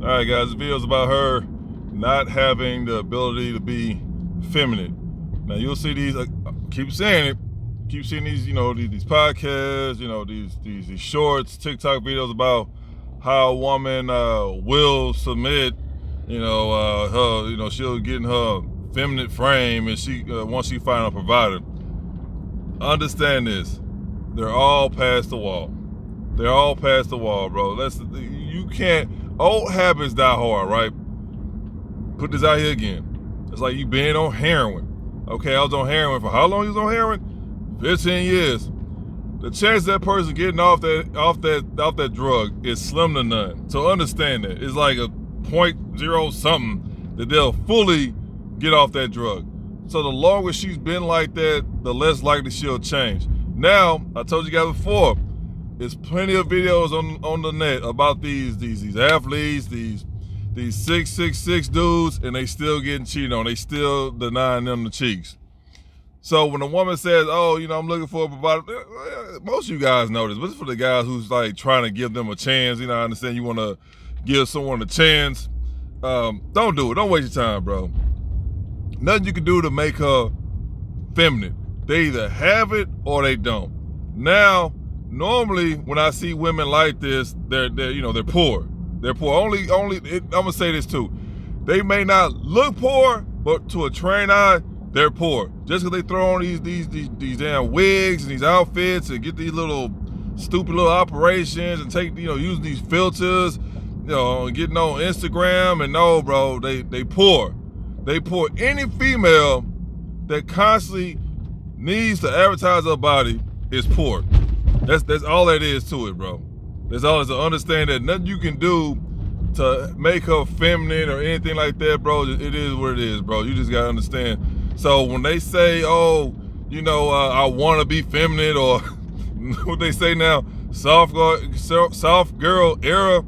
All right, guys, the video is about her not having the ability to be feminine. Now you'll see these. Keep saying it. Keep seeing these. These podcasts. These shorts, TikTok videos about how a woman will submit. Her. She'll get in her feminine frame, and she once she find a provider. Understand this. They're all past the wall. They're all past the wall, bro. You can't. Old habits die hard, right? Put this out here again. It's like you being on heroin. Okay, I was on heroin for how long? You was on heroin? 15 years. The chance that person getting off that drug is slim to none. So understand that. It's like a 0.0 something that they'll fully get off that drug. So the longer she's been like that, the less likely she'll change. Now, I told you guys before, there's plenty of videos on the net about these athletes, these 6'6" dudes, and they still getting cheated on. They still denying them the cheeks. So when a woman says, "Oh, I'm looking for a provider," most of you guys know this, but it's for the guys who's like trying to give them a chance. I understand you want to give someone a chance. Don't do it. Don't waste your time, bro. Nothing you can do to make her feminine. They either have it or they don't. Now, normally when I see women like this, they're poor. They're poor. I'm gonna say this too. They may not look poor, but to a trained eye, they're poor. Just because they throw on these damn wigs and these outfits and get these little stupid little operations and take using these filters, getting on Instagram, and no, bro, they poor. They poor. Any female that constantly needs to advertise her body is poor. That's all that is to it, bro. That's all is to understand that nothing you can do to make her feminine or anything like that, bro. It is what it is, bro. You just gotta understand. So when they say, "Oh, I want to be feminine," or what they say now, soft girl era,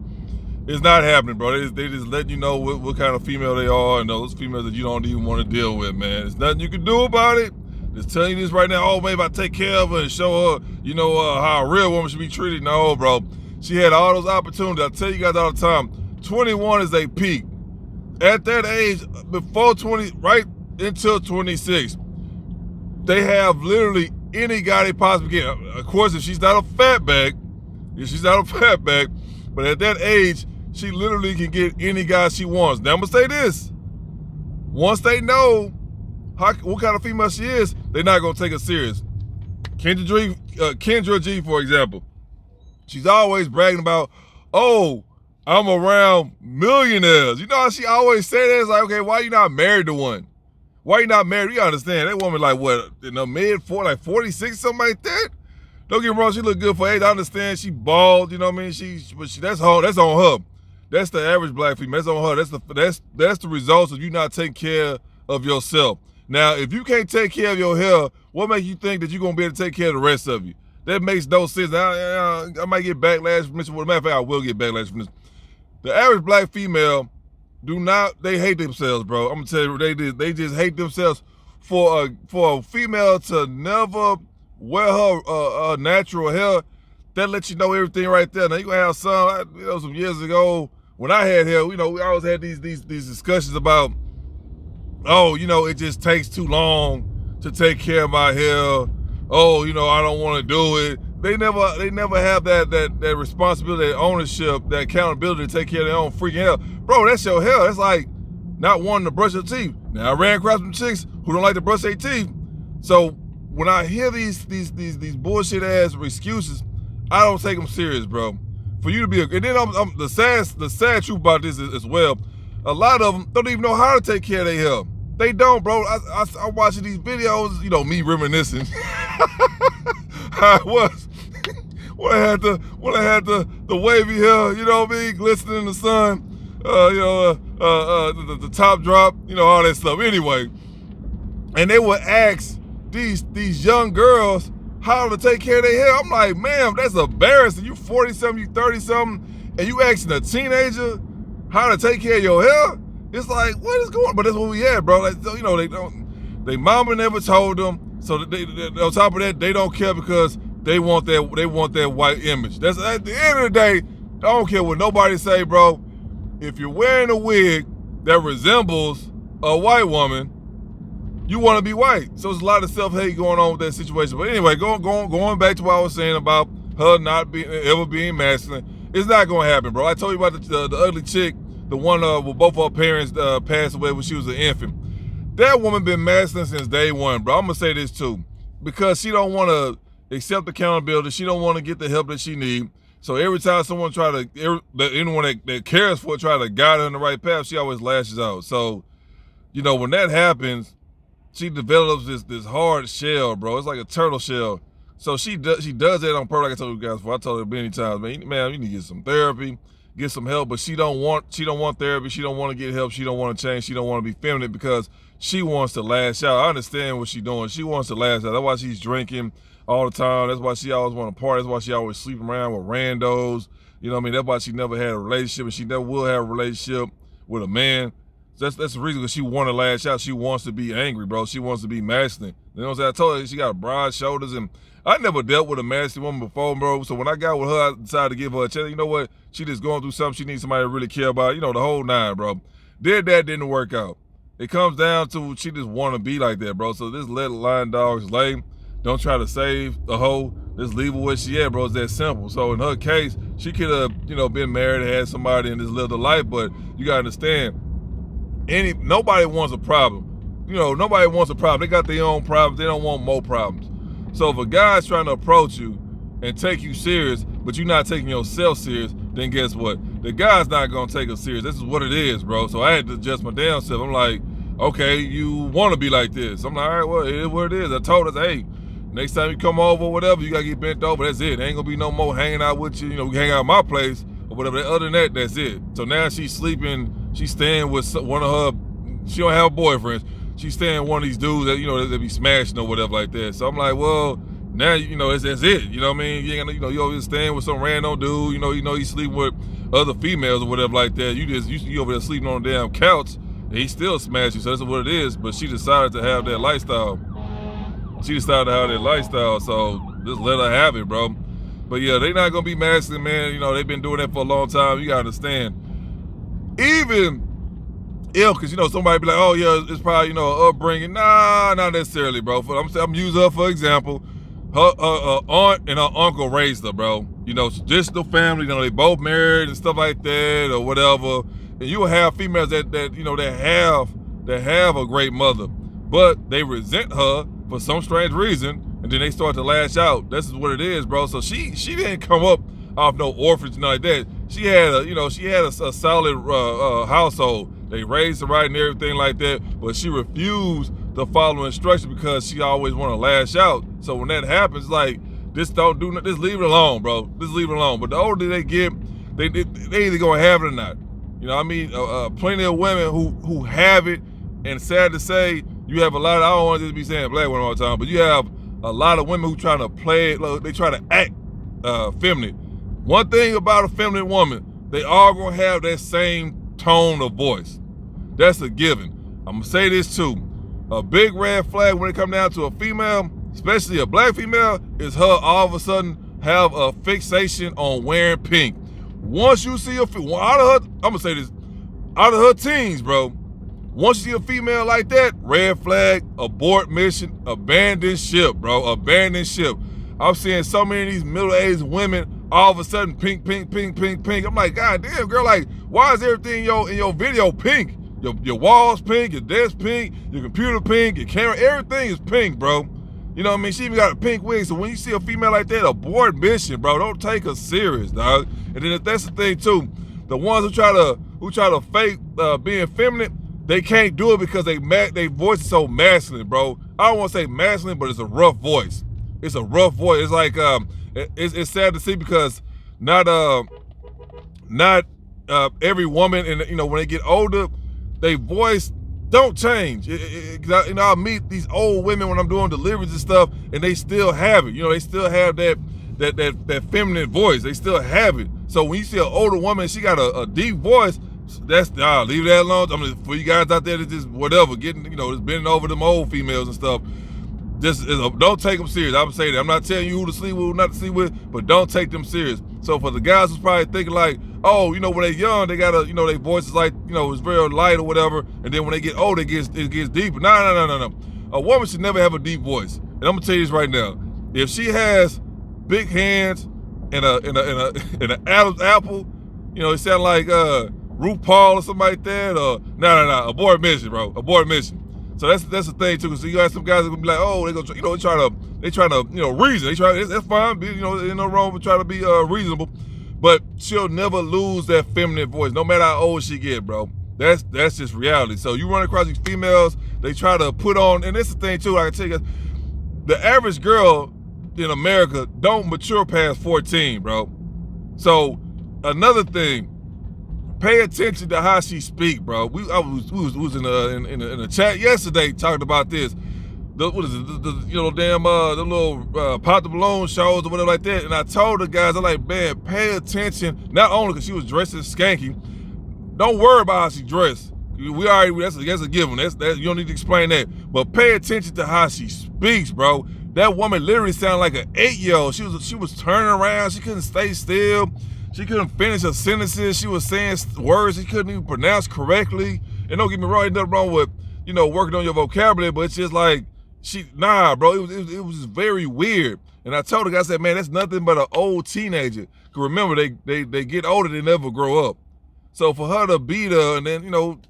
is not happening, bro. They just let you know what kind of female they are, and those females that you don't even want to deal with, man. There's nothing you can do about it. Just telling you this right now. Oh, maybe I take care of her and show her, how a real woman should be treated. No, bro. She had all those opportunities. I tell you guys all the time, 21 is a peak. At that age, before 20, right until 26, they have literally any guy they possibly get. Of course, if she's not a fatback, but at that age, she literally can get any guy she wants. Now I'm gonna say this: once they know what kind of female she is, they're not gonna take her serious. Kendra G, for example, she's always bragging about, "Oh, I'm around millionaires." You know how she always say that? It's like, okay, why you not married to one? Why you not married? You understand that woman like what, in the mid-40s, like 46, something like that. Don't get me wrong, she look good for age. I understand she bald, you know what I mean? That's on her. That's the average black female. That's on her. That's the results of you not taking care of yourself. Now, if you can't take care of your hair, what makes you think that you're gonna be able to take care of the rest of you? That makes no sense. I might get backlash from this. As a matter of fact, I will get backlash from this. The average black female they hate themselves, bro. I'm gonna tell you, they just hate themselves for a female to never wear her natural hair. That lets you know everything right there. Now you gonna have some years ago when I had hair, we always had these discussions about, oh, it just takes too long to take care of my hair. Oh, I don't want to do it. They never have that responsibility, that ownership, that accountability to take care of their own freaking hair. Bro, that's your hair. That's like not wanting to brush your teeth. Now I ran across some chicks who don't like to brush their teeth. So when I hear these bullshit ass excuses, I don't take them serious, bro. For you to be and then the sad truth about this is, as well, a lot of them don't even know how to take care of their hair. They don't, bro. I'm watching these videos, me reminiscing how it was when I had the wavy hair, glistening in the sun, the top drop, all that stuff. Anyway, and they would ask these young girls how to take care of their hair. I'm like, ma'am, that's embarrassing. You 40-something, you 30-something, and you asking a teenager how to take care of your hair? It's like, what is going on? But that's what we had, bro. Like, so, they mama never told them. So they, on top of that, they don't care because they want that white image. That's at the end of the day, I don't care what nobody say, bro. if you're wearing a wig that resembles a white woman, you want to be white. So there's a lot of self-hate going on with that situation. But anyway, going back to what I was saying about her not ever being masculine, it's not going to happen, bro. I told you about the ugly chick, the one where both her parents passed away when she was an infant. That woman been masculine since day one, bro. I'm going to say this too. Because she don't want to accept accountability. She don't want to get the help that she need. So every time someone anyone that cares for her try to guide her in the right path, she always lashes out. So, when that happens, she develops this hard shell, bro. It's like a turtle shell. So she does that on purpose. Like I told you guys before. I told her many times, man, you need to get some therapy, get some help. But she don't want therapy. She don't want to get help. She don't want to change. She don't want to be feminine because she wants to lash out. I understand what she's doing. She wants to lash out. That's why she's drinking all the time. That's why she always want to party. That's why she always sleeping around with randos. You know what I mean? That's why she never had a relationship, and she never will have a relationship with a man. That's the reason that she want to lash out. She wants to be angry, bro. She wants to be masculine. You know what I'm saying? I told her she got broad shoulders, and I never dealt with a masculine woman before, bro. So when I got with her, I decided to give her a chance. You know what? She just going through something. She needs somebody to really care about. The whole nine, bro. Didn't work out. It comes down to she just want to be like that, bro. So just let line dogs lay. Don't try to save the hoe. Just leave her where she at, bro. It's that simple. So in her case, she could have, been married and had somebody and just lived a life. But you gotta understand, nobody wants a problem. Nobody wants a problem. They got their own problems. They don't want more problems. So if a guy's trying to approach you and take you serious, but you're not taking yourself serious, then guess what? The guy's not gonna take us serious. This is what it is, bro. So I had to adjust my damn self. I'm like, okay, you want to be like this. I'm like, all right, well, it is what it is. I told her, hey, next time you come over or whatever, you gotta get bent over. That's it. There ain't gonna be no more hanging out with you. We hang out at my place or whatever. Other than that, that's it. So now she's sleeping. She's staying with one of her. She don't have boyfriends. She's staying with one of these dudes that that be smashing or whatever like that. So I'm like, well, now that's it. You know what I mean? You ain't gonna, you over staying with some random dude. He's sleeping with other females or whatever like that. You over there sleeping on the damn couch. And he still smashed you. So that's what it is. But she decided to have that lifestyle. So just let her have it, bro. But yeah, they not gonna be masculine, man. They've been doing that for a long time. You gotta understand. Even because somebody be like, oh yeah, it's probably upbringing. Nah, not necessarily, bro. I'm using her for example. Her aunt and her uncle raised her, bro. Traditional family. They both married and stuff like that or whatever. And you will have females that have a great mother, but they resent her for some strange reason, and then they start to lash out. This is what it is, bro. So she didn't come up off no orphanage and like that. She had a solid household. They raised her right and everything like that, but she refused to follow instructions because she always want to lash out. So when that happens, like, just don't do nothing. Just leave it alone, bro. Just leave it alone. But the older they get, they either gonna have it or not. Plenty of women who have it, and sad to say, you have a lot of, I don't want to just be saying black women all the time, but you have a lot of women who try to play it, they try to act feminine. One thing about a feminine woman, they all gonna have that same tone of voice. That's a given. I'm gonna say this too. A big red flag when it comes down to a female, especially a black female, is her all of a sudden have a fixation on wearing pink. Once you see I'm gonna say this, out of her teens, bro, once you see a female like that, red flag, abort mission, abandon ship, bro, abandon ship. I'm seeing so many of these middle-aged women all of a sudden pink, pink, pink, pink, pink. I'm like, God damn, girl, like, why is everything in your video pink? Your walls pink, your desk pink, your computer pink, your camera, everything is pink, bro. You know what I mean? She even got a pink wig. So when you see a female like that, abort mission, bro. Don't take her serious, dog. And then that's the thing too. The ones who try to fake being feminine, they can't do it because they voice is so masculine, bro. I don't want to say masculine, but it's a rough voice. It's a rough voice. It's like it's sad to see because not every woman, and when they get older, they voice don't change. I meet these old women when I'm doing deliveries and stuff, and they still have it. They still have that feminine voice. They still have it. So when you see an older woman, she got a deep voice. That's leave that alone. I mean, for you guys out there that just whatever, getting just bending over them old females and stuff. Don't take them serious. I'm saying that. I'm not telling you who to sleep with, who not to sleep with, but don't take them serious. So for the guys who's probably thinking like, oh, you know, when they're young, they gotta, you know, their voice is like, you know, it's very light or whatever, and then when they get old, it gets deeper. No. A woman should never have a deep voice. And I'm gonna tell you this right now. If she has big hands and an Adam's apple, you know, it sound like RuPaul or something like that, or no, abort mission, bro. Abort mission. So that's the thing too. So you got some guys that gonna be like, oh, they gonna, you know, they trying to, you know, reason. That's fine. You know, there's no wrong with trying to be reasonable, but she'll never lose that feminine voice, no matter how old she get, bro. That's just reality. So you run across these females, they try to put on, and this is the thing too. I can tell you, the average girl in America don't mature past 14, bro. So another thing, pay attention to how she speak, bro. We was in a chat yesterday talking about this. What is it? The little pop the balloon shows or whatever like that. And I told the guys, I'm like, man, pay attention. Not only because she was dressed as skanky, don't worry about how she dressed. We already, that's a given. That's you don't need to explain that. But pay attention to how she speaks, bro. That woman literally sounded like an 8-year-old. She was turning around. She couldn't stay still. She couldn't finish her sentences. She was saying words she couldn't even pronounce correctly. And don't get me wrong, there's nothing wrong with, you know, working on your vocabulary, but it's just like, bro, it was just very weird. And I told her, I said, man, that's nothing but an old teenager. Because remember, they get older, they never grow up. So for her to beat her, and then, you know,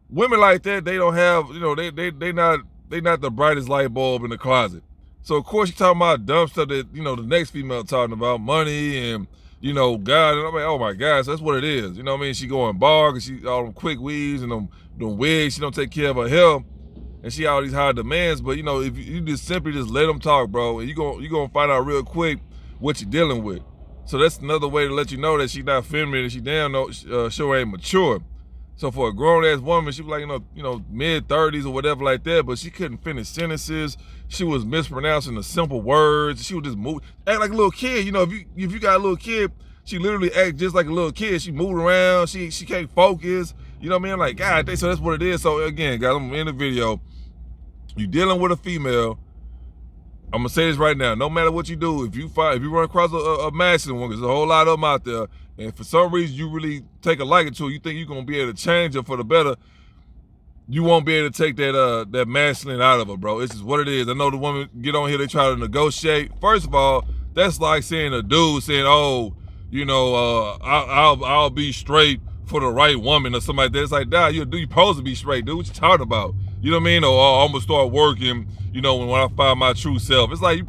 women like that, they don't have, you know, they not the brightest light bulb in the closet. So of course, you talking about dumb stuff that, you know, the next female talking about, money and, you know, God, and I'm like, oh my gosh, that's what it is. You know what I mean? She going bar because she all them quick weaves and them wigs. She don't take care of her health, and she all these high demands. But you know, if you just simply just let them talk, bro, and you gonna find out real quick what you're dealing with. So that's another way to let you know that she's not feminine and she damn no sure ain't mature. So for a grown ass woman, she was like, you know, mid-30s or whatever like that, but she couldn't finish sentences. She was mispronouncing the simple words. She would just move, act like a little kid. You know, if you got a little kid, she literally act just like a little kid. She moved around. She can't focus. You know what I mean? Like, God, so that's what it is. So again, guys, I'm in the video. You dealing with a female. I'm gonna say this right now. No matter what you do, if you run across a masculine one, because there's a whole lot of them out there, and for some reason you really take a liking to her, you think you're gonna be able to change her for the better, you won't be able to take that masculine out of her, bro. It's just what it is. I know the women get on here, they try to negotiate. First of all, that's like saying a dude saying, oh, you know, I'll be straight for the right woman or something like that. It's like, nah, you're supposed to be straight, dude. What you talking about? You know what I mean? Or I'm gonna start working, you know, when I find my true self. It's like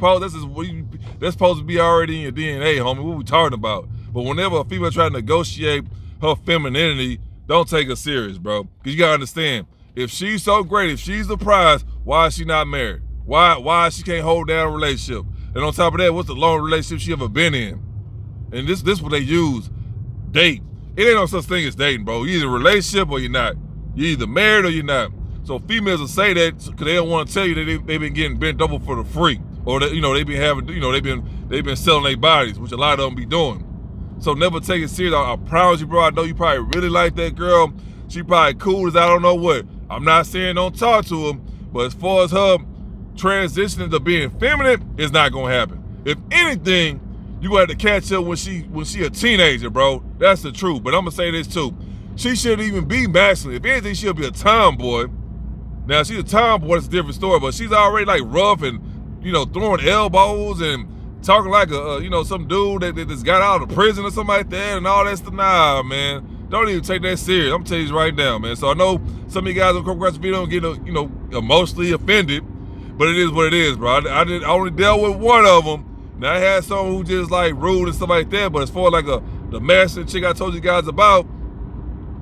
that's supposed to be already in your DNA, homie. What we talking about? But whenever a female try to negotiate her femininity, don't take her serious, bro. Because you gotta understand, if she's so great, if she's the prize, why is she not married? Why she can't hold down a relationship? And on top of that, what's the longest relationship she ever been in? And this what they use, date. It ain't no such thing as dating, bro. You're either in a relationship or you're not. You're either married or you're not. So females will say that because they don't want to tell you that they've been getting bent over for the free, or that, you know, they've been having, you know, they've been selling their bodies, which a lot of them be doing. So never take it serious. I promise you, bro. I know you probably really like that girl. She probably cool as I don't know what. I'm not saying don't talk to her, but as far as her transitioning to being feminine, it's not gonna happen. If anything, you gonna have to catch up when she a teenager, bro. That's the truth. But I'm gonna say this too. She shouldn't even be masculine. If anything, she'll be a tomboy. Now, she's a tomboy, it's a different story, but she's already like rough and, you know, throwing elbows and talking like you know, some dude that just got out of prison or something like that and all that stuff. Nah, man. Don't even take that serious. I'm telling you right now, man. So I know some of you guys will come across the video and get, you know, emotionally offended, but it is what it is, bro. I only dealt with one of them. Now, I had someone who just like rude and stuff like that, but as far as like the master chick I told you guys about,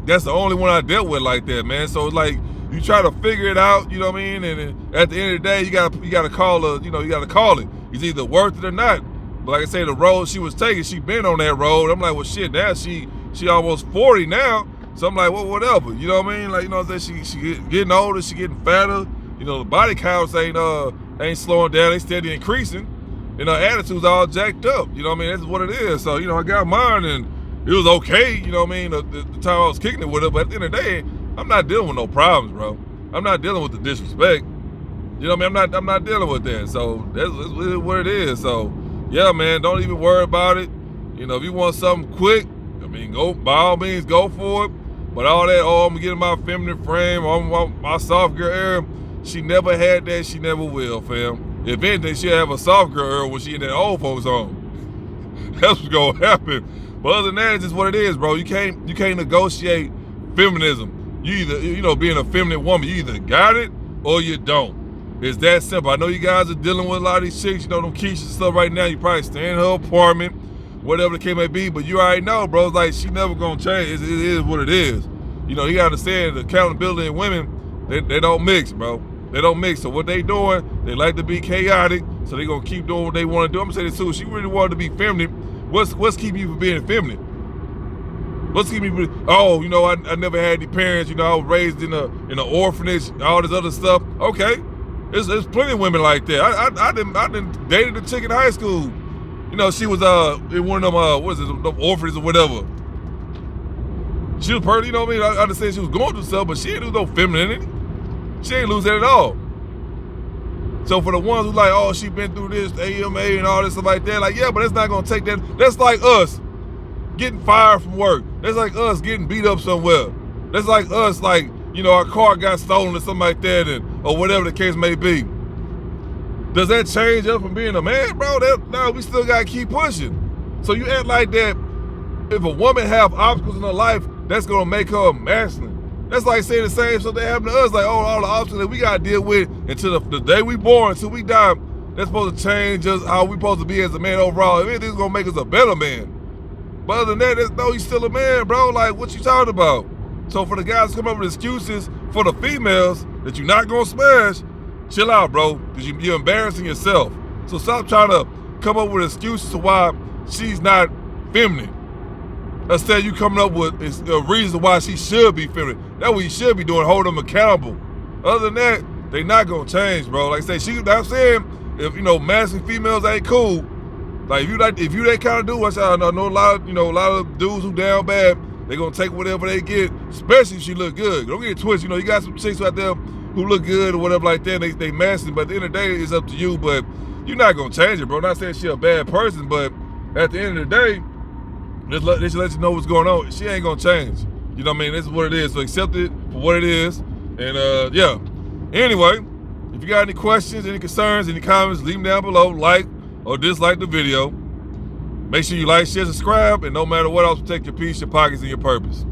that's the only one I dealt with like that, man. So it's like, you try to figure it out, you know what I mean? And at the end of the day, you gotta call it. It's either worth it or not. But like I say, the road she was taking, she been on that road. I'm like, well, shit, now she almost 40 now. So I'm like, well, whatever. You know what I mean? Like, you know what I'm saying? She getting older, she getting fatter. You know, the body counts ain't slowing down, they steady increasing. And her attitude's all jacked up. You know what I mean? That's what it is. So, you know, I got mine and it was okay, you know what I mean? The time I was kicking it with her, but at the end of the day, I'm not dealing with no problems, bro. I'm not dealing with the disrespect. You know what I mean? I'm not dealing with that. So that's what it is. So yeah, man, don't even worry about it. You know, if you want something quick, I mean, go by all means, go for it. But all that, oh, I'm gonna get in my feminine frame, or my soft girl era, she never had that. She never will, fam. If anything, she'll have a soft girl era when she in that old folks home. That's what's gonna happen. But other than that, it's just what it is, bro. You can't negotiate feminism. You either, being a feminine woman, you either got it or you don't. It's that simple. I know you guys are dealing with a lot of these chicks, them Keisha and stuff right now. You probably stay in her apartment, whatever the case may be, but you already know, bro, it's like she never gonna change. It is what it is. You gotta understand the accountability in women, they don't mix, bro. They don't mix. So what they doing, they like to be chaotic, so they gonna keep doing what they wanna do. I'm gonna say this too, if she really wanted to be feminine, what's keeping you from being feminine? What's keeping me? Oh, I never had any parents. I was raised in an orphanage, all this other stuff. Okay, there's plenty of women like that. I didn't dated a chick in high school. She was in one of them them orphanages or whatever. She was pretty, I mean? I understand she was going through stuff, but she ain't lose no femininity. She ain't lose that at all. So for the ones who like, oh, she been through this AMA and all this stuff like that, like, yeah, but that's not gonna take that. That's like us getting fired from work. That's like us getting beat up somewhere. That's like us, like, our car got stolen or something like that, or whatever the case may be. Does that change us from being a man, bro? No, we still gotta keep pushing. So you act like that if a woman have obstacles in her life, that's gonna make her masculine. That's like saying the same stuff that happened to us, like, oh, all the obstacles that we gotta deal with until the day we born, until we die, that's supposed to change us how we supposed to be as a man overall. If anything's gonna make us a better man. But other than that, no, he's still a man, bro. Like, what you talking about? So for the guys to come up with excuses for the females that you're not gonna smash, chill out, bro, because you're embarrassing yourself. So stop trying to come up with excuses to why she's not feminine. Instead, you coming up with a reason why she should be feminine. That's what you should be doing, hold them accountable. Other than that, they not gonna change, bro. Like I say, I'm saying, if masculine females ain't cool, like if you that kind of dude, I know a lot of dudes who down bad, they gonna take whatever they get, especially if she look good. Don't get it twisted. You got some chicks out there who look good or whatever like that, they masculine, but at the end of the day, it's up to you. But you're not gonna change it, bro. Not saying she a bad person, but at the end of the day, just let you know what's going on. She ain't gonna change. You know what I mean? This is what it is. So accept it for what it is. And yeah. Anyway, if you got any questions, any concerns, any comments, leave them down below. Like or dislike the video. Make sure you like, share, subscribe, and no matter what else, protect your peace, your pockets, and your purpose.